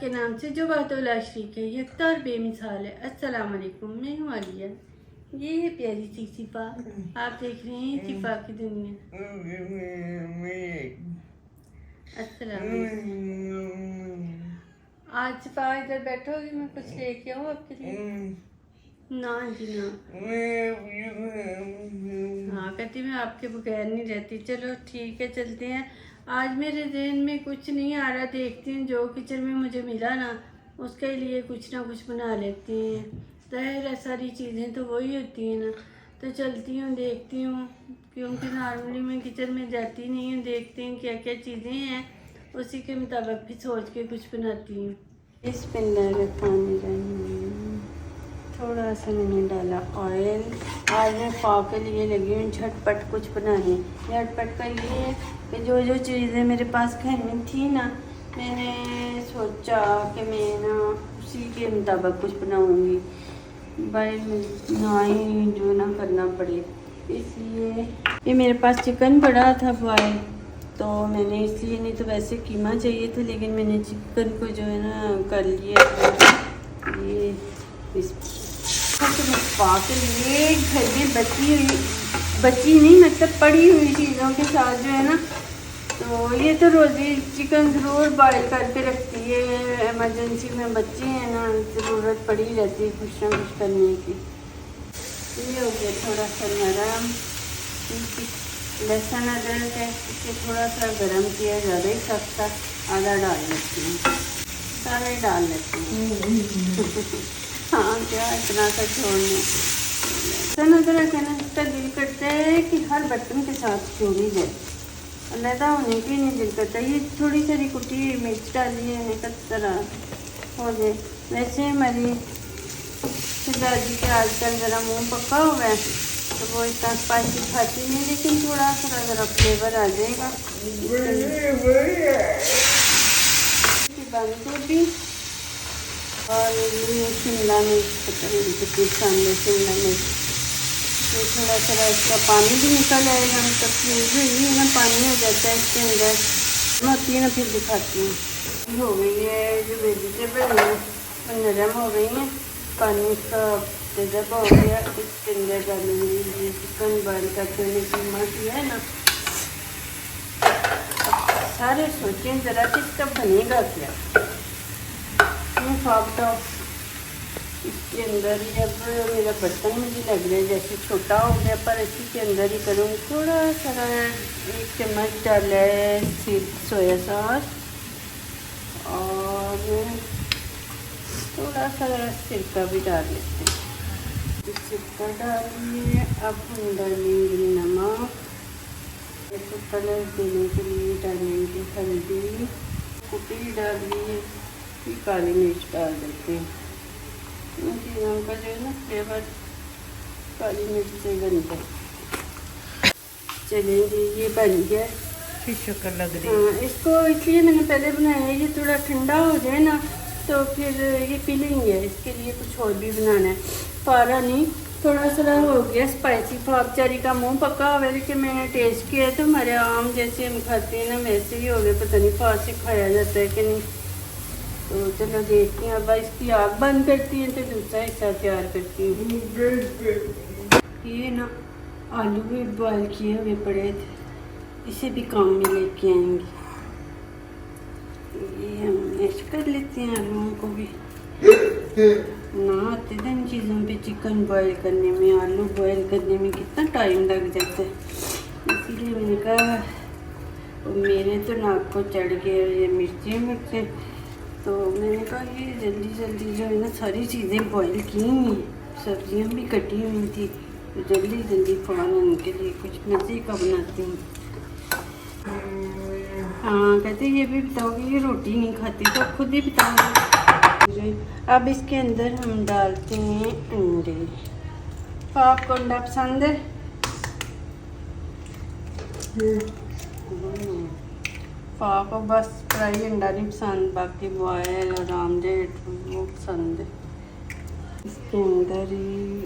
के नाम से जो बातोला शरीक है, यकता और बेमिसाल है। अस्सलाम वालेकुम, मैं हूँ आलिया। ये है प्यारी सी सिफा। आप देख रहे हैं सिफा की दुनिया। अस्सलाम वालेकुम। आज सिफा इधर बैठोगी, मैं कुछ लेके आऊँ आपके लिए? ना जी ना। हाँ कहती मैं आपके बगैर नहीं रहती। चलो ठीक है, चलते हैं। आज मेरे जहन में कुछ नहीं आ रहा, देखती हूँ जो किचन में मुझे मिला ना उसके लिए कुछ ना कुछ बना लेती हैं। ज़ाहिर है सारी चीज़ें तो वही होती हैं ना, तो चलती हूँ देखती हूँ, क्योंकि नॉर्मली मैं किचन में जाती नहीं हूँ। देखती हूँ क्या क्या चीज़ें हैं, उसी के मुताबिक भी सोच के कुछ बनाती हूँ। थोड़ा सा मैंने डाला ऑयल। आज मैं पाव के लिए लगी हूँ झटपट कुछ बनाने। झटपट का ये है कि जो जो चीज़ें मेरे पास घर में थी ना, मैंने सोचा कि मैं ना उसी के मुताबिक कुछ बनाऊँगी, भाई ना ही जो ना करना पड़े। इसलिए ये मेरे पास चिकन पड़ा था बॉयल, तो मैंने इसलिए, नहीं तो वैसे कीमा चाहिए था, लेकिन मैंने चिकन को जो है ना कर लिया। ये तो मैं पा के लिए घर में बची नहीं, मतलब पड़ी हुई चीज़ों के साथ जो है ना, तो ये तो रोज़ी चिकन ज़रूर बॉयल करके रखती है। इमरजेंसी में बच्चे हैं ना, ज़रूरत पड़ी रहती है कुछ ना कुछ करने की। ये हो गया थोड़ा सा नरम। लहसुन अदरक है, इसे थोड़ा सा गरम किया, ज़्यादा ही सख्ता आधा डाल लेती हूँ, सारा ही डाल लेती हूँ। हाँ क्या इतना सा छोड़ना। लहसुन अदरक है ना, इसका दिल करता है कि हर बर्तन के साथ जोड़ी जाए, अलहदा होने की नहीं दिल करता। ये थोड़ी सारी कुटी मिर्च डाली है, कस तरह हो जाए। वैसे हमारी दादी के आजकल ज़रा मुँह पका हुआ है, तो वो इतना स्पाइसी खाती नहीं, लेकिन थोड़ा सा ज़रा फ्लेवर आ जाएगा। बंद गोभी और ये शिमला मिर्च, पता नहीं कितनी सामने शिमला मिर्च। ये थोड़ा सा इसका पानी भी निकल आएगा, मतलब ये ना पानी हो जाता है इसके अंदर, होती है ना, फिर दिखाती हूँ। हो गई है जो वेजिटेबल है वो नरम हो गई हैं, पानी इसका तजब हो गया। इसके अंदर डालूंगी ये चिकन बॉयल करके मैंने कीमा किया है ना। सारे सोचें ज़रा कि इसका बनेगा क्या। फापटा इसके अंदर ही, अब मेरा बर्तन मुझे लग रहा है जैसे छोटा हो गया, पर इसी के अंदर ही करूँगी। थोड़ा सा 1 चम्मच डाला है सोया सॉस और थोड़ा सा सिरका भी डाल लेते हैं। सिरका डालिए। अब हम डालेंगे नमक, इसको कलर देने के लिए डालेंगे हल्दी, कुटी डालिए, फिर काली मिर्च डाल देते हैं। इन चीज़ों का जो है ना फ्लेवर काली मिर्च से बनता है। चलिए ये बन गया, फिर शक्कर लग रही है। हाँ, इसको इसलिए मैंने पहले बनाया है, ये थोड़ा ठंडा हो जाए ना तो फिर ये फीलिंग है, इसके लिए कुछ और भी बनाना है। पारा नहीं, थोड़ा सा हो गया स्पाइसी। फापचारी का मुंह पका हुआ है, लेकिन मैंने टेस्ट किया है तो हमारे आम जैसे हम खाते हैं ना वैसे ही हो गया। पता नहीं फार से खाया जाता है कि नहीं, तो चलो देखती हैं। अब इसकी आग बंद करती हैं तो दूसरा हिस्सा तैयार करती हूँ। ये ना आलू भी बॉयल किए हुए पड़े थे, इसे भी काम में लेके आएंगे। ये हम मैश कर लेते हैं आलूओं को भी। ना आते थे इन चीज़ों पे, चिकन बॉयल करने में, आलू बॉयल करने में कितना टाइम लग जाता है। इसीलिए मैंने कहा, मेरे तो नाक को चढ़ गए ये मिर्चें, तो मैंने कहा ये जल्दी जल्दी जो है ना सारी चीज़ें बॉयल की हुई, सब्जियां भी कटी हुई थी, तो जल्दी जल्दी फ़ौरन के लिए कुछ मज़े का बनाती हूँ। हाँ कहते ये भी बताओगे ये रोटी नहीं खाती, तो खुद ही बताऊँगी। अब इसके अंदर हम डालते हैं अंडे। आपको अंडा पसंद है? पापा बस फ्राई अंडा नहीं पसंद, बाकी बॉयल और आमलेट वो पसंद है। इसके अंदर ही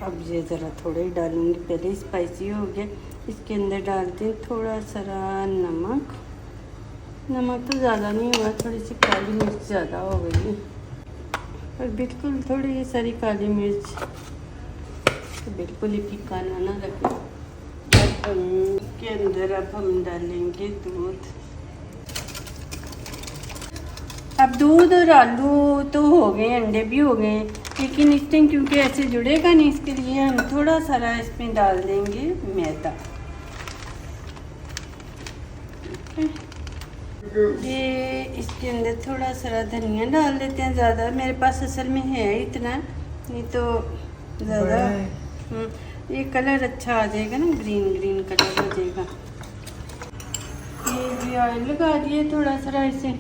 अब ये ज़रा थोड़ा ही डालूँगी, पहले स्पाइसी हो गया। इसके अंदर डालते हैं थोड़ा सा नमक नमक तो ज़्यादा नहीं हुआ, थोड़ी सी काली मिर्च ज़्यादा हो गई है, और बिल्कुल थोड़ी सारी काली मिर्च, तो बिल्कुल ही फीका ना लगे। के अंदर अब हम डालेंगे दूध। अब दूध और आलू तो हो गए, अंडे भी हो गए, लेकिन इस टाइम क्योंकि ऐसे जुड़ेगा नहीं, इसके लिए हम थोड़ा सारा इसमें डाल देंगे मैदा। ये इसके अंदर थोड़ा सारा धनिया डाल देते हैं, ज़्यादा मेरे पास असल में है इतना, नहीं तो ज़्यादा। ये कलर अच्छा आ जाएगा ना, ग्रीन ग्रीन कलर हो जाएगा। ये भी ऑयल लगा दिए थोड़ा सारा इसे।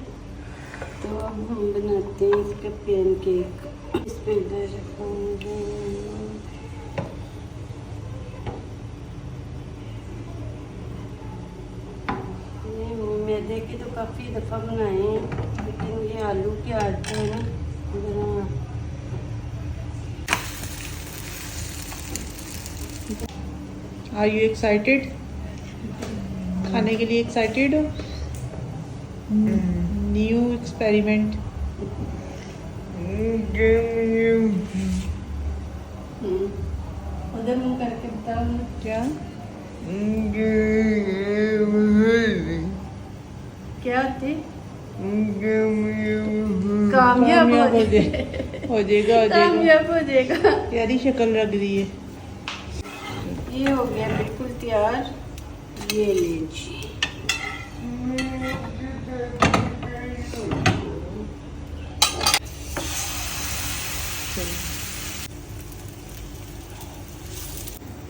तो अब हम बनाते हैं इसका पैनकेक। इसमें इधर रखूँगी, मैदे के तो काफ़ी दफ़ा बनाए हैं, लेकिन ये आलू के आटे हैं ना, ज़रा आर यू एक्साइटेड? खाने के लिए एक्साइटेड हो? New experiment. उधर मुँह करके बताओ ना। क्या क्या होती? कामयाब हो जाएगा, हो जाएगा। कामयाब हो जाएगा। यारी शक्ल लग रही है। ये हो गया बिल्कुल तैयार। ये लीजिए।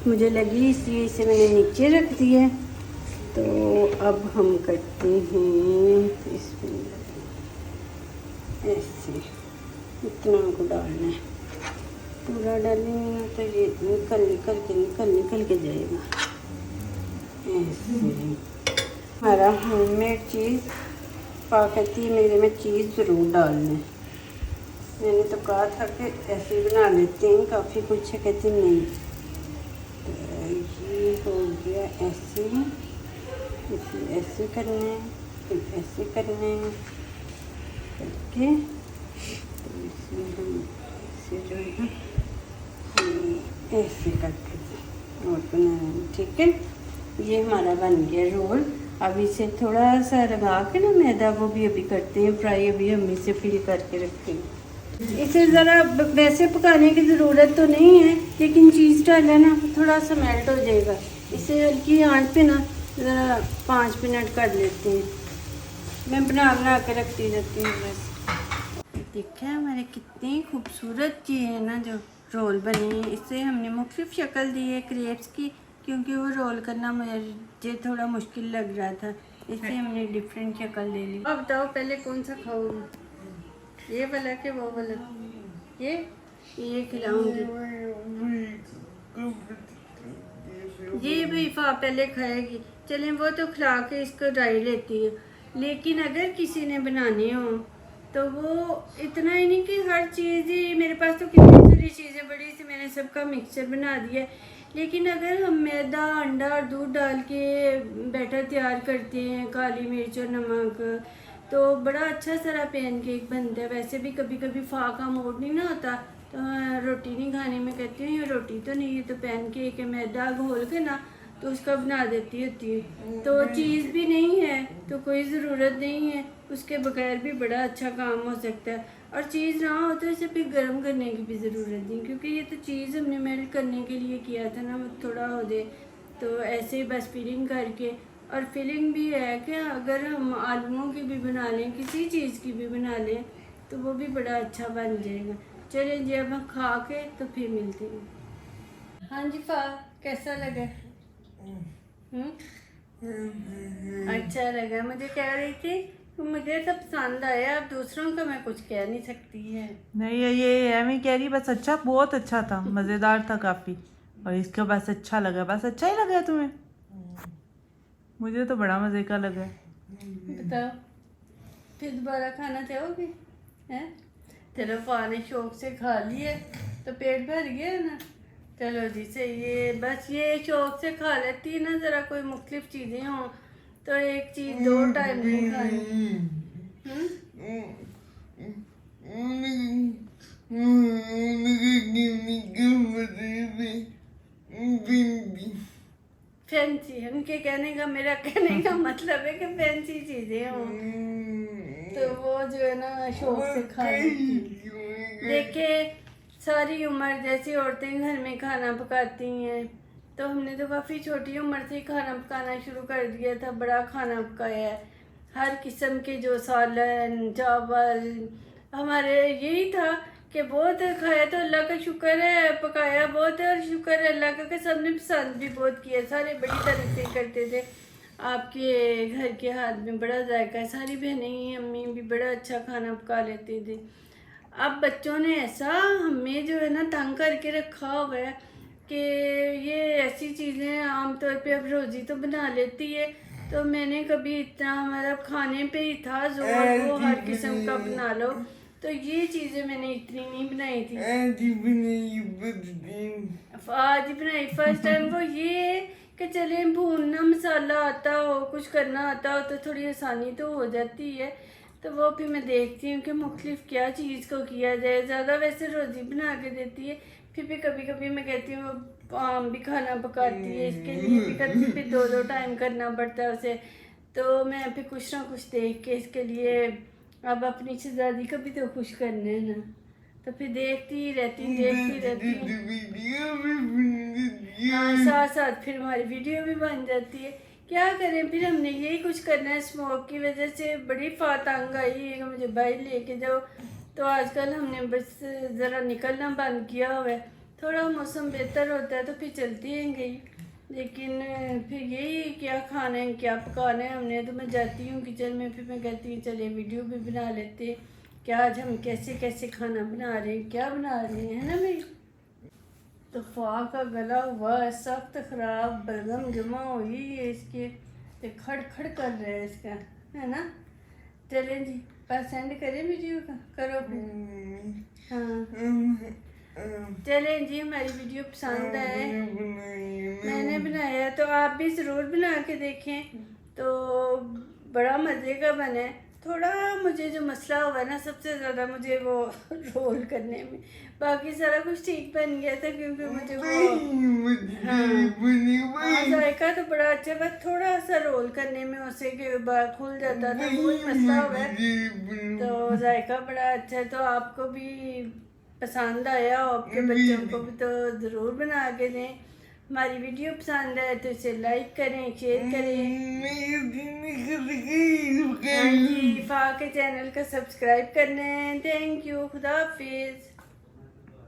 मुझे लगी इसलिए इसे मैंने नीचे रख दिया। तो अब हम करते हैं इसमें ऐसे, इतना को डालना है, पूरा डालेंगे ना तो ये निकल के जाएगा ऐसे। हमारा होममेड चीज़ पाकती मेरे में चीज़ ज़रूर डालना है। मैंने तो कहा था कि ऐसे ही बना लेते हैं, काफ़ी कुछ है, कहते नहीं। तो ये हो गया ऐसे, इसे ऐसे करना है, फिर ऐसे करना है करके, तो इसमें हम ऐसे जो है ऐसे करके और बनाना है। ठीक है, ये हमारा बन गया रोल। अब इसे थोड़ा सा लगा के ना मैदा, वो भी अभी करते हैं फ्राई, अभी हम इसे फिल करके रखते हैं। इसे ज़रा वैसे पकाने की ज़रूरत तो नहीं है, लेकिन चीज़ डाला ना थोड़ा सा मेल्ट हो जाएगा। इसे हल्की आंच पे ना ज़रा 5 मिनट कर लेते हैं। मैं बना के रखती रहती हूँ बस। देखा हमारे कितने खूबसूरत ये है ना जो रोल बने हैं। इससे हमने मुख्तलिफ शक्ल दी है क्रेप्स की, क्योंकि वो रोल करना मुझे थोड़ा मुश्किल लग रहा था, इसलिए हमने डिफरेंट शक्ल ले ली। अब बताओ पहले कौन सा खाओगे, ये वाला के वो वाला? ये खिलाऊंगी। ये भी फा पहले खाएगी। चलें, वो तो खिला के इसको ड्राई लेती है, लेकिन अगर किसी ने बनाने हो तो वो इतना ही नहीं कि हर चीज़ ही, मेरे पास तो कितनी सारी चीज़ें बड़ी सी मैंने सबका मिक्सचर बना दिया है, लेकिन अगर हम मैदा, अंडा और दूध डाल के बैटर तैयार करते हैं, काली मिर्च और नमक, तो बड़ा अच्छा सारा पैनकेक बनता है। वैसे भी कभी कभी फा का मूड नहीं ना होता, तो रोटी नहीं खाने में कहती हूँ ये रोटी तो नहीं है, तो पैनकेक है, मैदा घोल के ना तो उसका बना देती होती है। तो चीज़ भी नहीं है तो कोई ज़रूरत नहीं है, उसके बगैर भी बड़ा अच्छा काम हो सकता है। और चीज़ ना हो तो इसे फिर गर्म करने की भी ज़रूरत नहीं, क्योंकि ये तो चीज़ हमने मेल्ट करने के लिए किया था ना, थोड़ा हो जाए तो ऐसे ही बस फिलिंग करके। और फिलिंग भी है कि अगर हम आलूओं की भी बना लें, किसी चीज़ की भी बना लें, तो वो भी बड़ा अच्छा बन जाएगा। चलिए जी, अब हम खा के तो फिर मिलते हैं। हाँ जी फा, कैसा लगा? अच्छा लगा। मुझे कह रही थी मुझे तो पसंद आया, अब दूसरों का मैं कुछ कह नहीं सकती है। नहीं, ये एमी कह रही बस अच्छा, बहुत अच्छा था, मज़ेदार था काफ़ी, और इसका बस अच्छा लगा। बस अच्छा ही लगा तुम्हें? मुझे तो बड़ा मज़े का लगा। बताओ फिर दोबारा खाना चाहोगे? हैं? चलो फा ने शौक से खा लिया तो पेट भर गया ना। चलो जी सही है, बस ये शौक से खा लेती है ना, ज़रा कोई मुख्तलिफ चीज़ें हों तो एक चीज 2 टाइम नहीं खानी। फैंसी, उनके कहने का, मेरा कहने का मतलब है कि फैंसी चीजें हों तो वो जो है ना शौक से खा लेती। देखिए सारी उम्र जैसी औरतें घर में खाना पकाती हैं, तो हमने तो काफ़ी छोटी उम्र से ही खाना पकाना शुरू कर दिया था। बड़ा खाना पकाया है, हर किस्म के जो सालन चावल, हमारे यही था कि बहुत खाया तो अल्लाह का शुक्र है, पकाया बहुत है और शुक्र है अल्लाह का कि सबने पसंद भी बहुत किया। सारे बड़ी तारीफें करते थे, आपके घर के हाथ में बड़ा जायका है। सारी बहनें ही, अम्मी भी बड़ा अच्छा खाना पका लेते थे। अब बच्चों ने ऐसा हमें जो है ना तंग करके रखा हुआ है कि ये ऐसी चीज़ें आमतौर पे अब रोज़ी तो बना लेती है, तो मैंने कभी इतना मतलब खाने पे ही था जोर, वो हर किस्म का बना लो, तो ये चीज़ें मैंने इतनी नहीं बनाई थी। आज ही बनाई फर्स्ट टाइम। वो ये कि चले भूनना मसाला आता हो, कुछ करना आता हो तो थोड़ी आसानी तो हो जाती है, तो वो फिर मैं देखती हूँ कि मुख्तलिफ क्या चीज़ को किया जाए। ज़्यादा वैसे रोज़ी बना के देती है, फिर भी कभी कभी मैं कहती हूँ आम भी खाना पकाती है, इसके लिए भी करती, फिर 2 टाइम करना पड़ता है उसे। तो मैं फिर कुछ ना कुछ देख के इसके लिए अब अपनी शहजादी को भी तो खुश करना है ना, तो फिर देखती रहती हाँ, साथ साथ फिर हमारी वीडियो भी बन जाती है। क्या करें, फिर हमने यही कुछ करना है। स्मोक की वजह से बड़ी तंग आई है कि मुझे बाहर लेके जाओ, तो आजकल हमने बस ज़रा निकलना बंद किया हुआ है। थोड़ा मौसम बेहतर होता है तो फिर चलती हैं गई, लेकिन फिर यही क्या खाना है क्या पकाना है हमने, तो मैं जाती हूँ किचन में, फिर मैं कहती हूँ चलिए वीडियो भी बना लेते हैं कि आज हम कैसे कैसे खाना बना रहे हैं, क्या बना रहे हैं, है ना भाई। तो फा का गला हुआ है सख्त ख़राब, बलगम जमा हुई है इसकी, तो खड़ खड़ कर रहा है इसका, है ना। चलें जी, बस सेंड करें वीडियो का, करो फिर। हाँ चलें जी, हमारी वीडियो पसंद आए, मैंने बनाया तो आप भी ज़रूर बना के देखें, तो बड़ा मज़े का बना है। थोड़ा मुझे जो मसला हुआ ना सबसे ज़्यादा मुझे वो रोल करने में, बाकी सारा कुछ ठीक बन गया था क्योंकि मुझे वो हाँ जायका तो बड़ा अच्छा, बस थोड़ा सा रोल करने में उसे के बाद खुल जाता था, वही मसला हुआ है। तो जायका बड़ा अच्छा है, तो आपको भी पसंद आया, आपके बच्चों को भी तो ज़रूर बना के दें। हमारी वीडियो पसंद आए तो इसे लाइक करें, शेयर करें। हाँ जी, फा के चैनल का सब्सक्राइब करना है। थैंक यू, खुदा हाफिज़।